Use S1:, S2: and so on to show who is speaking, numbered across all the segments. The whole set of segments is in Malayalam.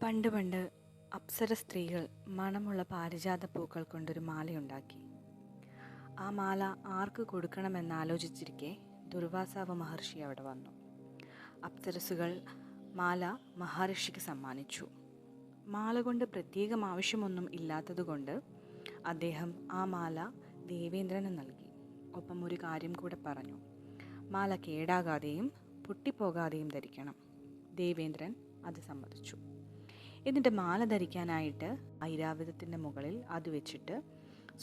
S1: പണ്ട് പണ്ട് അപ്സര സ്ത്രീകൾ മണമുള്ള പാരിജാത പൂക്കൾ കൊണ്ടൊരു മാലയുണ്ടാക്കി. ആ മാല ആർക്ക് കൊടുക്കണമെന്നാലോചിച്ചിരിക്കെ ദുർവാസാവ് മഹർഷി അവിടെ വന്നു. അപ്സരസുകൾ മാല മഹർഷിക്ക് സമ്മാനിച്ചു. മാല കൊണ്ട് പ്രത്യേകം ആവശ്യമൊന്നും ഇല്ലാത്തതുകൊണ്ട് അദ്ദേഹം ആ മാല ദേവേന്ദ്രന് നൽകി. ഒപ്പം ഒരു കാര്യം കൂടെ പറഞ്ഞു, മാല കേടാകാതെയും പൊട്ടിപ്പോകാതെയും ധരിക്കണം. ദേവേന്ദ്രൻ അത് സമ്മതിച്ചു. എന്നിട്ട് മാല ധരിക്കാനായിട്ട് ഐരാവതത്തിൻ്റെ മുകളിൽ അത് വെച്ചിട്ട്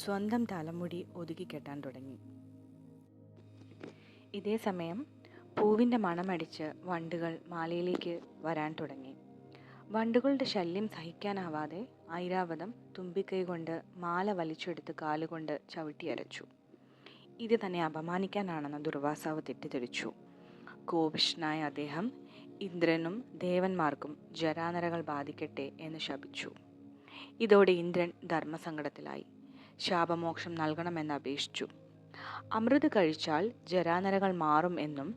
S1: സ്വന്തം തലമുടി ഒതുക്കി കെട്ടാൻ തുടങ്ങി. ഇതേ സമയം പൂവിൻ്റെ മണമടിച്ച് വണ്ടുകൾ മാലയിലേക്ക് വരാൻ തുടങ്ങി. വണ്ടുകളുടെ ശല്യം സഹിക്കാനാവാതെ ഐരാവതം തുമ്പിക്കൈ കൊണ്ട് മാല വലിച്ചെടുത്ത് കാലുകൊണ്ട് ചവിട്ടിയരച്ചു. ഇത് തന്നെ അപമാനിക്കാനാണെന്ന് ദുർവാസാവ് തെറ്റിദ്ധരിച്ചു. കോപിഷ്ഠനായ അദ്ദേഹം ഇന്ദ്രനും ദേവന്മാർക്കും ജരാനരകൾ ബാധിക്കട്ടെ എന്ന് ശപിച്ചു. ഇതോടെ ഇന്ദ്രൻ ധർമ്മസങ്കടത്തിലായി. ശാപമോക്ഷം നൽകണമെന്ന് അപേക്ഷിച്ചു. അമൃത് കഴിച്ചാൽ ജരാനരകൾ മാറും എന്നും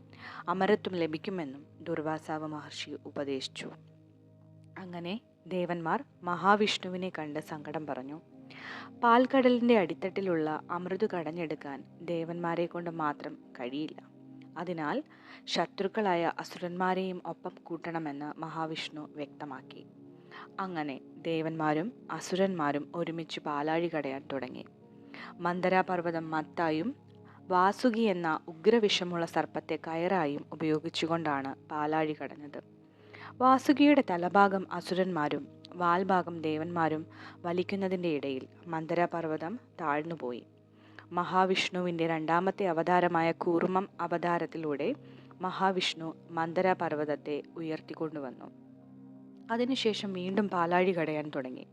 S1: അമരത്വം ലഭിക്കുമെന്നും ദുർവാസാവ് മഹർഷി ഉപദേശിച്ചു. അങ്ങനെ ദേവന്മാർ മഹാവിഷ്ണുവിനെ കണ്ട് സങ്കടം പറഞ്ഞു. പാൽക്കടലിൻ്റെ അടിത്തട്ടിലുള്ള അമൃത് കടഞ്ഞെടുക്കാൻ ദേവന്മാരെ കൊണ്ട് മാത്രം കഴിയില്ല. അതിനാൽ ശത്രുക്കളായ അസുരന്മാരെയും ഒപ്പം കൂട്ടണമെന്ന് മഹാവിഷ്ണു വ്യക്തമാക്കി. അങ്ങനെ ദേവന്മാരും അസുരന്മാരും ഒരുമിച്ച് പാലാഴി കടയാൻ തുടങ്ങി. മന്ദരാപർവ്വതം മത്തായും വാസുകി എന്ന ഉഗ്രവിഷമുള്ള സർപ്പത്തെ കയറായും ഉപയോഗിച്ചുകൊണ്ടാണ് പാലാഴി കടഞ്ഞത്. വാസുകിയുടെ തലഭാഗം അസുരന്മാരും വാൽഭാഗം ദേവന്മാരും വലിക്കുന്നതിൻ്റെ ഇടയിൽ മന്ദരാപർവ്വതം താഴ്ന്നുപോയി. മഹാവിഷ്ണുവിൻ്റെ രണ്ടാമത്തെ അവതാരമായ കൂർമ്മം അവതാരത്തിലൂടെ മഹാവിഷ്ണു മന്ദരാപർവ്വതത്തെ ഉയർത്തിക്കൊണ്ടുവന്നു. അതിനുശേഷം വീണ്ടും പാലാഴി കടയാൻ തുടങ്ങി.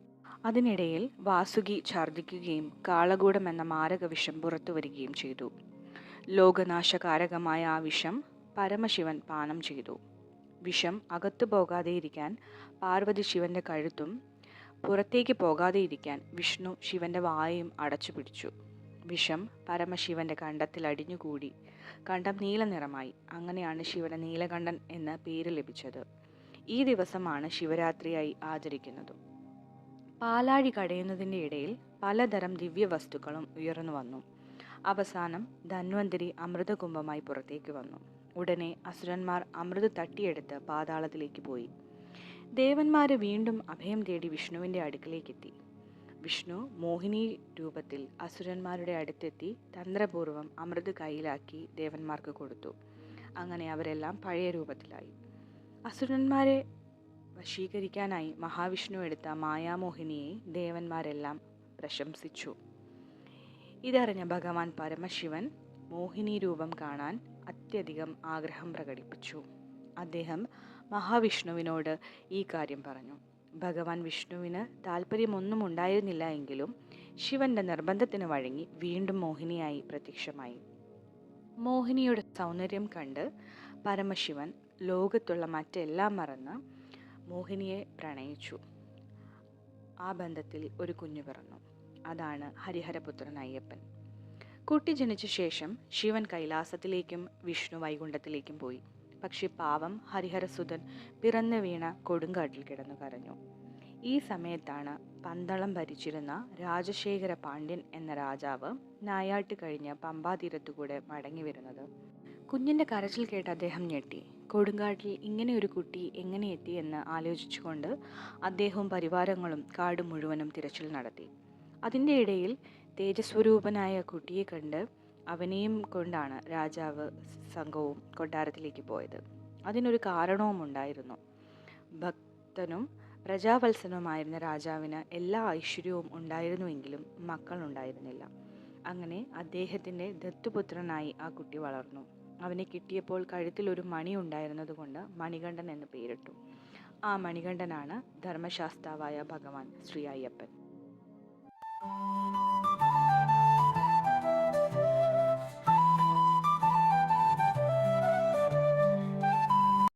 S1: അതിനിടയിൽ വാസുകി ഛർദ്ദിക്കുകയും കാളകൂടം എന്ന മാരക വിഷം പുറത്തു വരികയും ചെയ്തു. ലോകനാശകാരകമായ ആ വിഷം പരമശിവൻ പാനം ചെയ്തു. വിഷം അകത്തു പോകാതെയിരിക്കാൻ പാർവതി ശിവന്റെ കഴുത്തും പുറത്തേക്ക് പോകാതെയിരിക്കാൻ വിഷ്ണു ശിവന്റെ വായയും അടച്ചു പിടിച്ചു. വിഷം പരമശിവന്റെ കണ്ഠത്തിൽ അടിഞ്ഞുകൂടി കണ്ഠം നീല നിറമായി. അങ്ങനെയാണ് ശിവന് നീലകണ്ഠൻ എന്ന പേര് ലഭിച്ചത്. ഈ ദിവസമാണ് ശിവരാത്രിയായി ആചരിക്കുന്നത്. പാലാഴി കടയുന്നതിൻ്റെ ഇടയിൽ പലതരം ദിവ്യവസ്തുക്കളും ഉയർന്നു വന്നു. അവസാനം ധന്വന്തരി അമൃതകുംഭമായി പുറത്തേക്ക് വന്നു. ഉടനെ അസുരന്മാർ അമൃത് തട്ടിയെടുത്ത് പാതാളത്തിലേക്ക് പോയി. ദേവന്മാര് വീണ്ടും അഭയം തേടി വിഷ്ണുവിൻ്റെ അടുക്കിലേക്കെത്തി. വിഷ്ണു മോഹിനി രൂപത്തിൽ അസുരന്മാരുടെ അടുത്തെത്തി തന്ത്രപൂർവ്വം അമൃത് കയ്യിലാക്കി ദേവന്മാർക്ക് കൊടുത്തു. അങ്ങനെ അവരെല്ലാം പഴയ രൂപത്തിലായി. അസുരന്മാരെ വശീകരിക്കാനായി മഹാവിഷ്ണു എടുത്ത മായാമോഹിനിയെ ദേവന്മാരെല്ലാം പ്രശംസിച്ചു. ഇതറിഞ്ഞ ഭഗവാൻ പരമശിവൻ മോഹിനി രൂപം കാണാൻ അത്യധികം ആഗ്രഹം പ്രകടിപ്പിച്ചു. അദ്ദേഹം മഹാവിഷ്ണുവിനോട് ഈ കാര്യം പറഞ്ഞു. ഭഗവാൻ വിഷ്ണുവിന് താല്പര്യമൊന്നും ഉണ്ടായിരുന്നില്ല എങ്കിലും ശിവന്റെ നിർബന്ധത്തിന് വഴങ്ങി വീണ്ടും മോഹിനിയായി പ്രത്യക്ഷമായി. മോഹിനിയുടെ സൗന്ദര്യം കണ്ട് പരമശിവൻ ലോകത്തുള്ള മറ്റെല്ലാം മറന്ന് മോഹിനിയെ പ്രണയിച്ചു. ആ ബന്ധത്തിൽ ഒരു കുഞ്ഞു പിറന്നു. അതാണ് ഹരിഹരപുത്രൻ അയ്യപ്പൻ. കുട്ടി ജനിച്ച ശേഷം ശിവൻ കൈലാസത്തിലേക്കും വിഷ്ണു വൈകുണ്ഠത്തിലേക്കും പോയി. പക്ഷെ പാവം ഹരിഹരസുതൻ പിറന്നു വീണ കൊടുങ്കാട്ടിൽ കിടന്നു കരഞ്ഞു. ഈ സമയത്താണ് പന്തളം ഭരിച്ചിരുന്ന രാജശേഖര പാണ്ഡ്യൻ എന്ന രാജാവ് നായാട്ട് കഴിഞ്ഞ് പമ്പാതീരത്തുകൂടെ മടങ്ങി വരുന്നത്. കുഞ്ഞിൻ്റെ കരച്ചിൽ കേട്ട് അദ്ദേഹം ഞെട്ടി. കൊടുങ്കാട്ടിൽ ഇങ്ങനെ ഒരു കുട്ടി എങ്ങനെ എത്തി എന്ന് ആലോചിച്ചുകൊണ്ട് അദ്ദേഹവും പരിവാരങ്ങളും കാട് മുഴുവനും തിരച്ചിൽ നടത്തി. അതിൻ്റെ ഇടയിൽ തേജസ്വരൂപനായ കുട്ടിയെ കണ്ട് അവനെയും കൊണ്ടാണ് രാജാവ് സംഘവും കൊട്ടാരത്തിലേക്ക് പോയത്. അതിനൊരു കാരണവും ഉണ്ടായിരുന്നു. ഭക്തനും പ്രജാവത്സനുമായിരുന്ന രാജാവിന് എല്ലാ ഐശ്വര്യവും ഉണ്ടായിരുന്നുവെങ്കിലും മക്കളുണ്ടായിരുന്നില്ല. അങ്ങനെ അദ്ദേഹത്തിൻ്റെ ദത്തുപുത്രനായി ആ കുട്ടി വളർന്നു. അവനെ കിട്ടിയപ്പോൾ കഴുത്തിൽ ഒരു മണി ഉണ്ടായിരുന്നതുകൊണ്ട് മണികണ്ഠൻ എന്ന് പേരിട്ടു. ആ മണികണ്ഠനാണ് ധർമ്മശാസ്താവായ ഭഗവാൻ ശ്രീ അയ്യപ്പൻ.